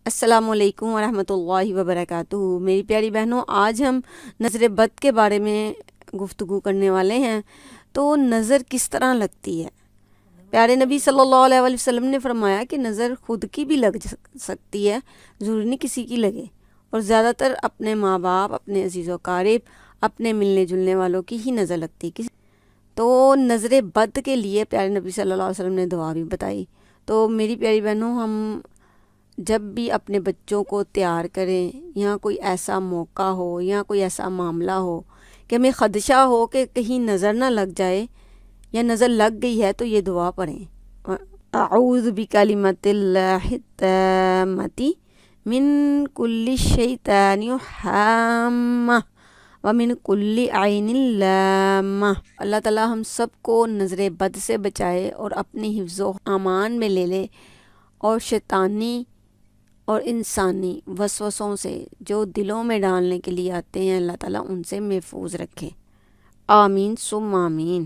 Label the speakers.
Speaker 1: السلام علیکم ورحمۃ اللہ وبرکاتہ۔ میری پیاری بہنوں، آج ہم نظر بد کے بارے میں گفتگو کرنے والے ہیں۔ تو نظر کس طرح لگتی ہے؟ پیارے نبی صلی اللہ علیہ وآلہ وسلم نے فرمایا کہ نظر خود کی بھی لگ سکتی ہے، ضروری نہیں کسی کی لگے، اور زیادہ تر اپنے ماں باپ، اپنے عزیز و اقارب، اپنے ملنے جلنے والوں کی ہی نظر لگتی ہے۔ تو نظر بد کے لیے پیارے نبی صلی اللہ علیہ وسلم نے دعا بھی بتائی۔ تو میری پیاری بہنوں، ہم جب بھی اپنے بچوں کو تیار کریں یا کوئی ایسا موقع ہو یا کوئی ایسا معاملہ ہو کہ ہمیں خدشہ ہو کہ کہیں نظر نہ لگ جائے یا نظر لگ گئی ہے، تو یہ دعا پڑھیں: اعوذ بکلمات اللہ التامۃ من کل شیطان ہامہ ومن کل عین لامہ۔ اللہ تعالیٰ ہم سب کو نظر بد سے بچائے اور اپنی حفظ و امان میں لے لے، اور شیطانی اور انسانی وسوسوں سے جو دلوں میں ڈالنے کے لیے آتے ہیں، اللہ تعالیٰ ان سے محفوظ رکھے۔ آمین ثم آمین۔